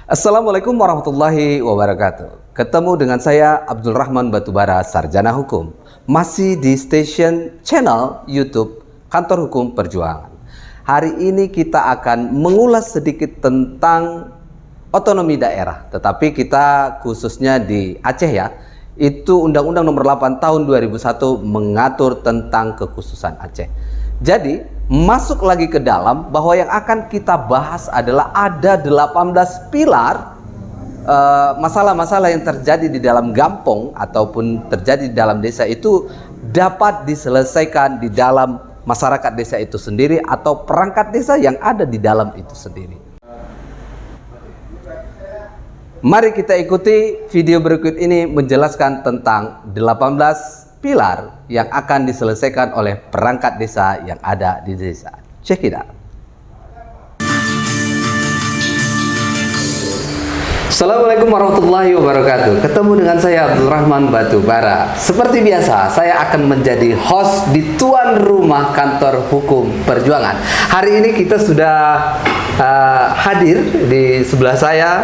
Assalamualaikum warahmatullahi wabarakatuh. Ketemu dengan saya Abdul Rahman Batubara, Sarjana Hukum. Masih di stasiun channel YouTube Kantor Hukum Perjuangan. Hari ini kita akan mengulas sedikit tentang otonomi daerah. Tetapi kita khususnya di Aceh ya. Itu Undang-Undang Nomor 8 Tahun 2001 mengatur tentang kekhususan Aceh. Jadi masuk lagi ke dalam bahwa yang akan kita bahas adalah ada 18 pilar masalah-masalah yang terjadi di dalam gampong ataupun terjadi di dalam desa itu dapat diselesaikan di dalam masyarakat desa itu sendiri atau perangkat desa yang ada di dalam itu sendiri. Mari kita ikuti video berikut ini menjelaskan tentang 18 pilar yang akan diselesaikan oleh perangkat desa yang ada di desa. Check it out. Assalamualaikum warahmatullahi wabarakatuh. Ketemu dengan saya Abdul Rahman Batubara. Seperti biasa, saya akan menjadi host di tuan rumah Kantor Hukum Perjuangan. Hari ini kita sudah hadir di sebelah saya.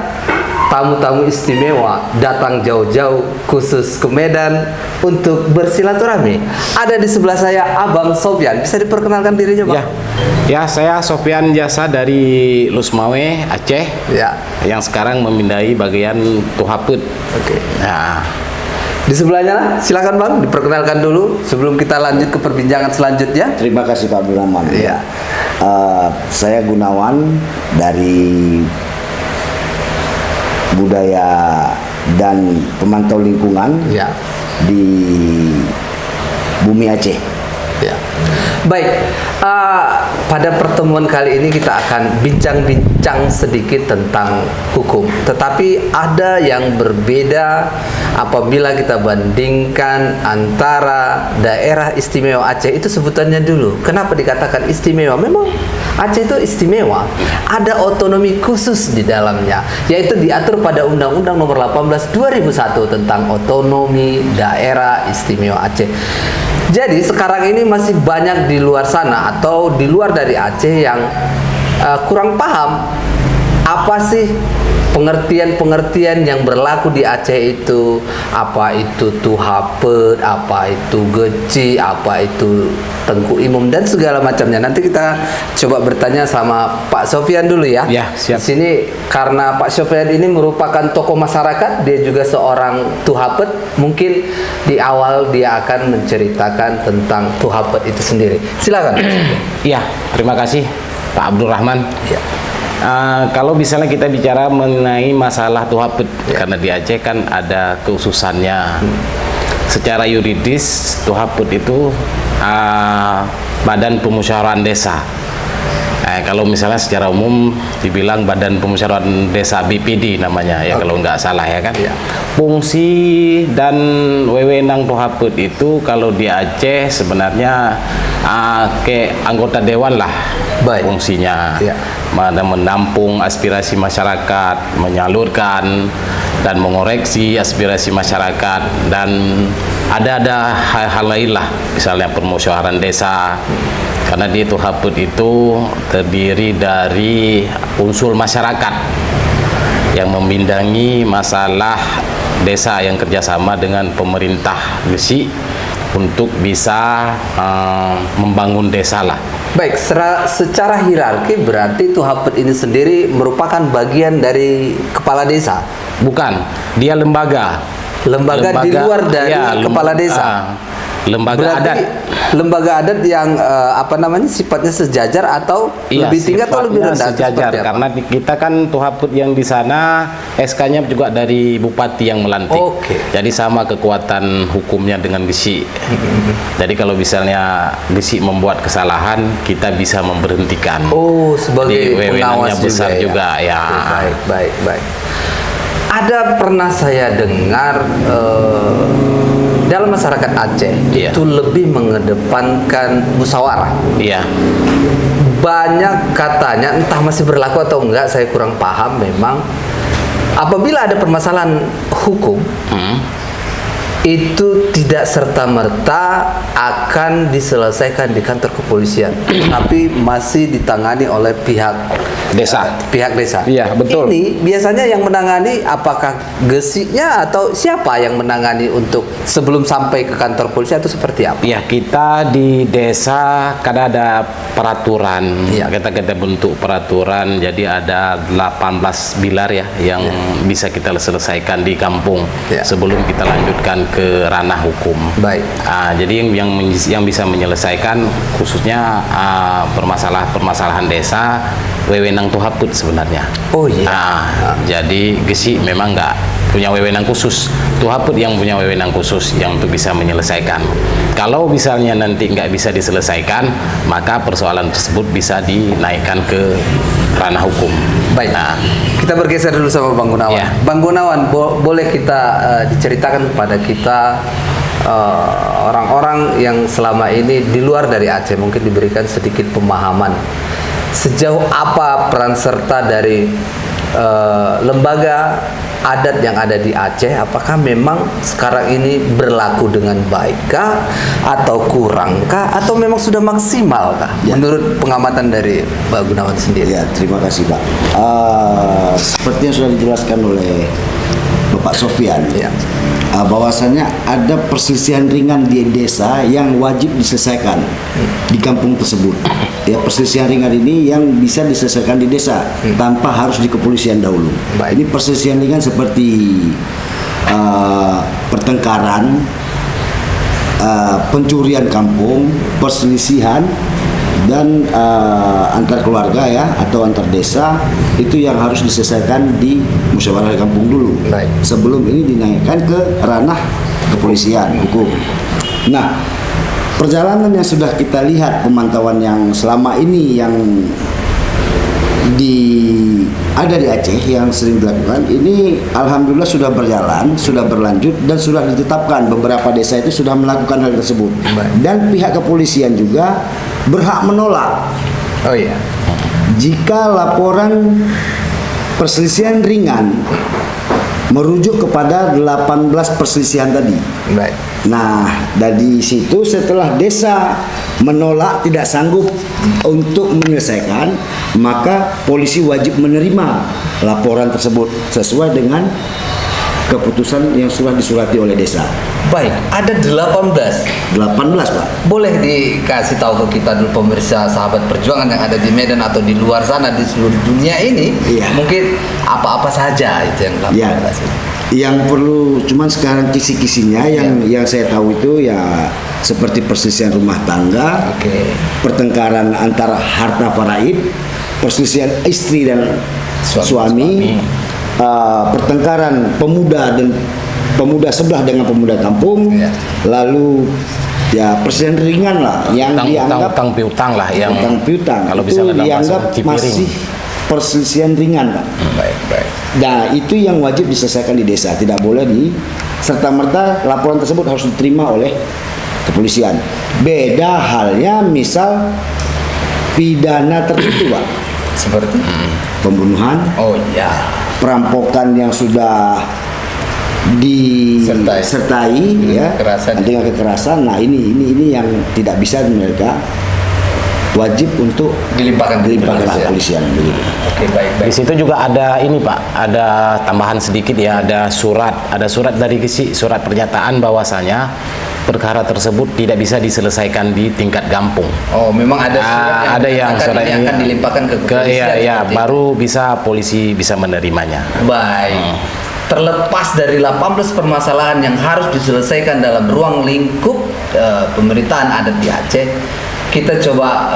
Tamu-tamu istimewa datang jauh-jauh khusus ke Medan untuk bersilaturahmi. Ada di sebelah saya Abang Sofyan. Bisa diperkenalkan dirinya, Bang? Ya, saya Sofyan Jasa dari Lusmawe, Aceh. Ya. Yang sekarang memindai bagian Tuhaput. Oke. Nah, di sebelahnya, silakan Bang, diperkenalkan dulu sebelum kita lanjut ke perbincangan selanjutnya. Terima kasih Pak Abdul Rahman. Iya. Saya Gunawan dari Budaya dan Pemantau Lingkungan Ya. di Bumi Aceh. Ya. Baik, pada pertemuan kali ini kita akan bincang-bincang sedikit tentang hukum. Tetapi ada yang berbeda apabila kita bandingkan antara daerah istimewa Aceh. Itu sebutannya dulu. Kenapa dikatakan istimewa? Memang Aceh itu istimewa. Ada otonomi khusus di dalamnya, yaitu diatur pada Undang-Undang Nomor 18 2001 tentang otonomi daerah istimewa Aceh. Jadi sekarang ini masih banyak di luar sana atau di luar dari Aceh yang kurang paham apa sih pengertian-pengertian yang berlaku di Aceh itu. Apa itu Tuhapet, apa itu Geci, apa itu Tengku Imum dan segala macamnya. Nanti kita coba bertanya sama Pak Sofyan dulu ya. Ya, siap. Di sini karena Pak Sofyan ini merupakan tokoh masyarakat, dia juga seorang Tuhapet. Mungkin di awal dia akan menceritakan tentang Tuhapet itu sendiri. Silakan. ya, terima kasih Pak Abdul Rahman. Ya. Kalau misalnya kita bicara mengenai masalah Tuhaput, karena di Aceh kan ada kekhususannya. Secara yuridis, Tuhaput itu Badan Pemusyawaratan Desa. Kalau misalnya secara umum dibilang Badan Pemusyawaratan Desa BPD namanya ya, kalau nggak salah ya kan. Fungsi dan wewenang Tuhaput itu kalau di Aceh sebenarnya kayak anggota dewan lah. Baik. Fungsinya. Ya. Menampung aspirasi masyarakat, menyalurkan dan mengoreksi aspirasi masyarakat, dan ada hal-hal lain lah, misalnya permusyawaratan desa. Karena di Tuhaput itu terdiri dari unsur masyarakat yang membidangi masalah desa yang kerjasama dengan pemerintah Gresik untuk bisa membangun desa lah. Baik, secara hierarki berarti Tuhapet ini sendiri merupakan bagian dari kepala desa. Bukan, dia lembaga. Lembaga di luar dari kepala desa. Lembaga berarti adat. Lembaga adat yang sifatnya sejajar atau lebih tinggi atau lebih rendah? Sejajar, karena kita kan Tuhaput yang di sana SK-nya juga dari bupati yang melantik. Oke. Jadi sama kekuatan hukumnya dengan Gresik. Jadi kalau misalnya Gresik membuat kesalahan, kita bisa memberhentikan. Oh, sebagai wewenangnya pengawas besar juga ya. Oke, baik. Ada pernah saya dengar dalam masyarakat Aceh itu lebih mengedepankan musyawarah. Iya. Banyak katanya, entah masih berlaku atau enggak, saya kurang paham memang. Apabila ada permasalahan hukum, itu tidak serta-merta akan akan diselesaikan di kantor kepolisian, tapi masih ditangani oleh Desa. pihak desa. Iya, betul. Ini biasanya yang menangani apakah gesiknya atau siapa yang menangani untuk sebelum sampai ke kantor polisi atau seperti apa? Ya, kita di desa kan ada peraturan. Iya. Kita bentuk peraturan, jadi ada 18 bilar ya yang bisa kita selesaikan di kampung Iya. sebelum kita lanjutkan ke ranah hukum. Baik. Jadi yang bisa menyelesaikan khususnya permasalahan desa wewenang tuhaput sebenarnya. Oh iya. Jadi gesi memang nggak punya wewenang khusus. Tuhaput yang punya wewenang khusus yang untuk bisa menyelesaikan. Kalau misalnya nanti nggak bisa diselesaikan, maka persoalan tersebut bisa dinaikkan ke ranah hukum. Baik. Kita bergeser dulu sama Bang Gunawan. Ya. Bang Gunawan, boleh kita diceritakan kepada kita orang-orang yang selama ini di luar dari Aceh mungkin diberikan sedikit pemahaman sejauh apa peran serta dari lembaga adat yang ada di Aceh, apakah memang sekarang ini berlaku dengan baikkah atau kurangkah atau memang sudah maksimalkah menurut pengamatan dari Pak Gunawan sendiri? Ya, terima kasih Pak. Seperti yang sudah dijelaskan oleh Bapak Sofyan, Ya. bahwasanya ada perselisihan ringan di desa yang wajib diselesaikan di kampung tersebut. Ya, perselisihan ringan ini yang bisa diselesaikan di desa tanpa harus di kepolisian dahulu. Baik. Ini perselisihan ringan seperti pertengkaran, pencurian kampung, perselisihan dan antar keluarga ya atau antar desa itu yang harus diselesaikan di musyawarah kampung dulu. Baik. Sebelum ini dinaikkan ke ranah kepolisian hukum. Nah, perjalanan yang sudah kita lihat, pemantauan yang selama ini yang ada di Aceh yang sering dilakukan ini, alhamdulillah sudah berjalan, sudah berlanjut dan sudah ditetapkan beberapa desa itu sudah melakukan hal tersebut. Baik. Dan pihak kepolisian juga berhak menolak Oh iya. jika laporan perselisihan ringan merujuk kepada 18 perselisihan tadi. Baik. Nah, dari situ setelah desa menolak, tidak sanggup untuk menyelesaikan, maka polisi wajib menerima laporan tersebut sesuai dengan keputusan yang sudah disurati oleh desa. Baik, ada 18. 18, Pak. Boleh dikasih tahu ke kita dulu pemirsa sahabat perjuangan yang ada di Medan atau di luar sana di seluruh dunia ini, Iya. mungkin apa-apa saja itu yang 18 Ya, itu. yang perlu cuman sekarang kisi-kisinya yang saya tahu itu ya seperti perselisihan rumah tangga, Oke. pertengkaran antara harta faraid, perselisihan istri dan suami, pertengkaran pemuda sebelah dengan pemuda kampung, Ya. lalu ya perselisihan ringan lah yang dianggap utang piutang lah yang utang piutang kalau itu bisa dalam dianggap bahasa Cipiring. masih perselisihan ringan, Pak. Baik, baik. Nah, itu yang wajib diselesaikan di desa, tidak boleh serta-merta laporan tersebut harus diterima oleh kepolisian. Beda halnya misal pidana tertentu, Pak. Seperti Pembunuhan, oh iya. perampokan yang sudah disertai ya Kekerasan. dengan kekerasan. Nah, ini yang tidak bisa mereka wajib untuk Dilimpahkan ke kepolisian. Begitu. Oke, baik, Di baik. situ juga ada ini Pak, ada tambahan sedikit ya, ada surat dari Gesi, surat pernyataan bahwasanya perkara tersebut tidak bisa diselesaikan di tingkat kampung. Oh, memang ada surat Ada yang menyatakan surat ini akan dilimpahkan ke kepolisian. iya, seperti itu. baru bisa polisi bisa menerimanya. Baik. Terlepas dari 18 permasalahan yang harus diselesaikan dalam ruang lingkup pemerintahan adat di Aceh, kita coba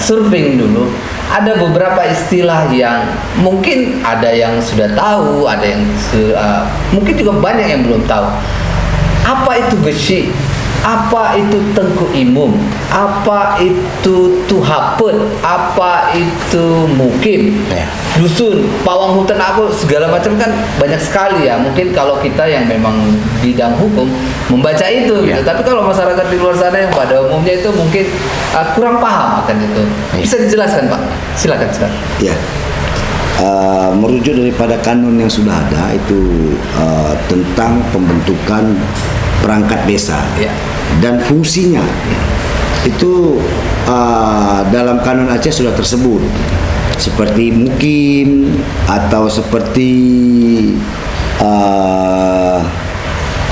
surfing dulu. Ada beberapa istilah yang mungkin ada yang sudah tahu, ada yang mungkin juga banyak yang belum tahu. Apa itu gesi? Apa itu tengku imum? Apa itu tuhapet? Apa itu mukim? Ya. Dusun, pawang hutan, apa segala macam kan banyak sekali ya. Mungkin kalau kita yang memang bidang hukum membaca itu, gitu. Ya. Tapi kalau masyarakat di luar sana yang pada umumnya itu mungkin kurang paham akan itu. Ya. Bisa dijelaskan, Pak? Silakan. Ya, merujuk daripada kanun yang sudah ada itu tentang pembentukan perangkat desa. Ya. dan fungsinya itu dalam Kanun Aceh sudah tersebut, seperti mukim atau seperti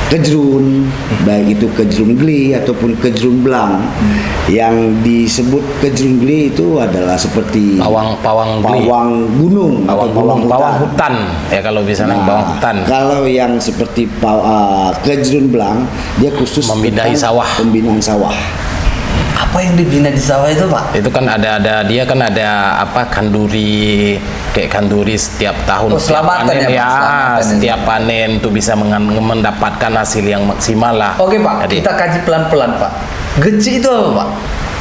kejrun, baik itu kejrun gli ataupun kejrun blang. Yang disebut kejrun gli itu adalah seperti pawang gli. pawang gunung atau pawang hutan ya kalau misalnya pawang hutan. Kalau yang seperti kejrun blang, dia khusus Membidahi tentang sawah. pembinaan sawah. Apa yang dibina di sawah itu, Pak? Itu kan dia kan ada apa kanduri, kayak kanduri setiap tahun Oh, setiap selamatan panen ya, Pak? ya, Selamatan ya. setiap panen tuh bisa mendapatkan hasil yang maksimal lah. Oke, Pak, Jadi, kita kaji pelan-pelan, Pak. Geci itu apa, Pak?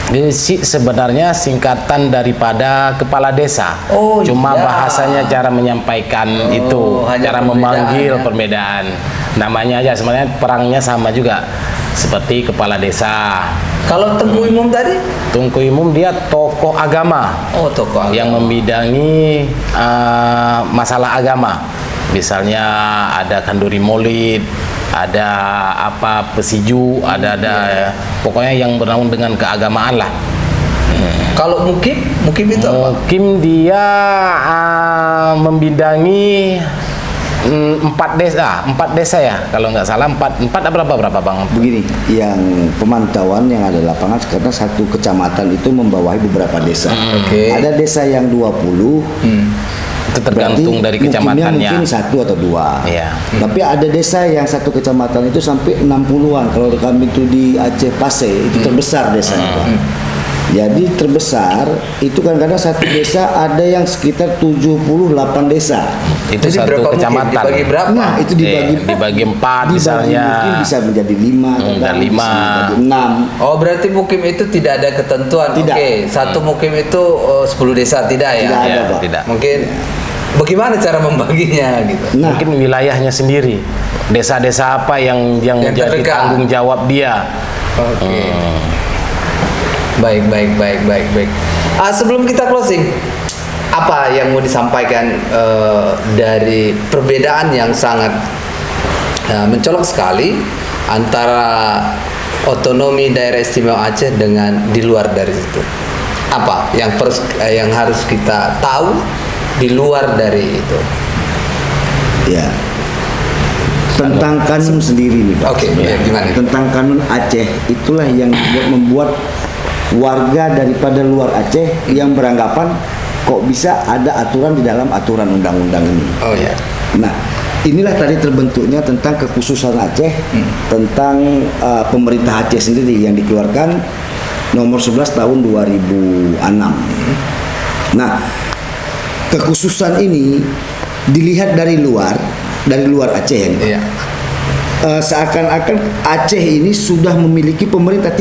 Desi sebenarnya singkatan daripada kepala desa. Oh, Cuma iya. bahasanya cara menyampaikan itu, hanya cara perbedaan, memanggil ya. perbedaan. Namanya aja sebenarnya perangnya sama juga. Seperti kepala desa. Kalau Tengku Imum tadi? Tungku Imum dia tokoh agama Oh, tokoh agama. yang membidangi masalah agama. Misalnya ada kanduri maulid, ada apa pesiju, ada pokoknya yang bernaung dengan keagamaan lah. Kalau mukim itu apa? Mungkin dia membidangi empat desa ya kalau nggak salah empat berapa bang? Begini, yang pemantauan yang ada di lapangan karena satu kecamatan itu membawahi beberapa desa. Oke. Ada desa yang 20, Itu tergantung berarti dari mukimnya kecamatannya. mungkin satu atau dua. Iya. Tapi ada desa yang satu kecamatan itu sampai 60-an. Kalau kami itu di Aceh Pase itu terbesar desanya. Pak. Jadi terbesar itu kan karena satu desa ada yang sekitar 78 desa. Itu Jadi satu berapa mukim? kecamatan. Dibagi berapa? Nah, itu Dibagi 4 misalnya. mungkin bisa menjadi 5 dan 5. bisa menjadi 6. Oh, berarti mukim itu tidak ada ketentuan. Tidak. Oke, satu mukim itu 10 desa tidak ya? Tidak ada, Ya, Pak. tidak. Mungkin bagaimana cara membaginya gitu? Nah, Mungkin wilayahnya sendiri. Desa-desa apa yang menjadi terdekat. tanggung jawab dia. Oke. Baik. Sebelum kita closing, apa yang mau disampaikan dari perbedaan yang sangat mencolok sekali antara otonomi daerah istimewa Aceh dengan di luar dari itu? Apa yang harus kita tahu di luar dari itu? ya. Tentang kanun sendiri nih Pak. Oke, sebenarnya. ya, gimana? Tentang kanun Aceh itulah yang membuat warga daripada luar Aceh yang beranggapan kok bisa ada aturan di dalam aturan undang-undang ini. Oh ya. Nah, inilah tadi terbentuknya tentang kekhususan Aceh, tentang pemerintah Aceh sendiri yang dikeluarkan nomor 11 tahun 2006. Nah, kekhususan ini dilihat dari luar Aceh ya. Iya. Seakan-akan Aceh ini sudah memiliki pemerintah,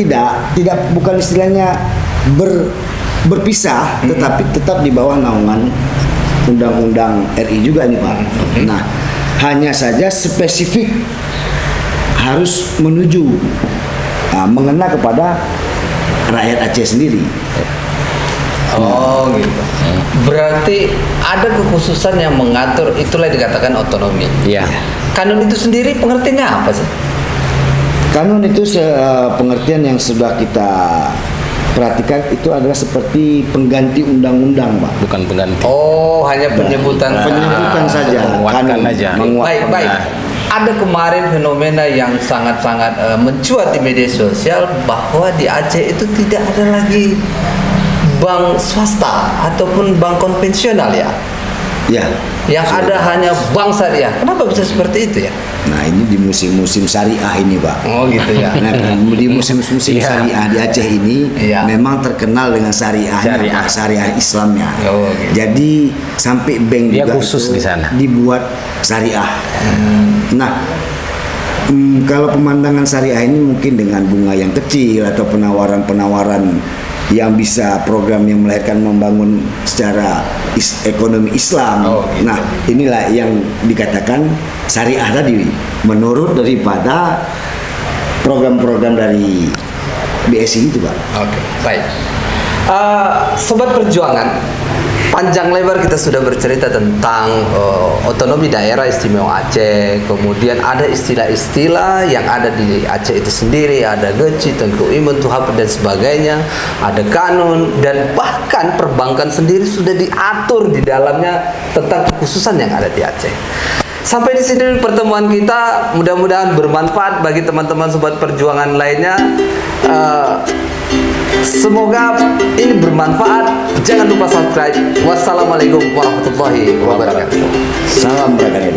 bukan istilahnya berpisah, tetapi tetap di bawah naungan Undang-Undang RI juga nih Pak. Nah, hanya saja spesifik harus menuju mengena kepada rakyat Aceh sendiri. Oh gitu. Berarti ada kekhususan yang mengatur, itulah yang dikatakan otonomi. Iya. Kanun itu sendiri pengertiannya apa sih? Kanun itu pengertian yang sudah kita perhatikan itu adalah seperti pengganti undang-undang, Pak. Bukan pengganti. Oh, hanya penyebutan Penyebutan saja. menguatkan aja. Menguatkan. Baik. Ada kemarin fenomena yang sangat-sangat mencuat di media sosial bahwa di Aceh itu tidak ada lagi bank swasta ataupun bank konvensional ya. Ya. Yang ada hanya bank syariah. Kenapa bisa seperti itu ya? Nah, ini di musim-musim syariah ini, Pak. Oh gitu ya. Nah, di musim-musim Iya. syariah di Aceh ini Iya. memang terkenal dengan syariah Islamnya. Oh, gitu. Jadi sampai bank Dia juga khusus itu di sana. dibuat syariah. Nah, kalau pemandangan syariah ini mungkin dengan bunga yang kecil atau penawaran-penawaran yang bisa program yang melahirkan membangun secara ekonomi Islam. Oh, gitu. Nah, inilah yang dikatakan syariah tadi menurut daripada program-program dari BSI itu, Pak. Oke, baik. Sobat Perjuangan, panjang lebar kita sudah bercerita tentang otonomi daerah istimewa Aceh. Kemudian ada istilah-istilah yang ada di Aceh itu sendiri, ada Geci, Tengku Imun, Tuhap dan sebagainya, ada kanun, dan bahkan perbankan sendiri sudah diatur di dalamnya tentang kekhususan yang ada di Aceh. Sampai di sini pertemuan kita, mudah-mudahan bermanfaat bagi teman-teman Sobat Perjuangan lainnya. Semoga ini bermanfaat. Jangan lupa subscribe. Wassalamualaikum warahmatullahi wabarakatuh. Salam berkah.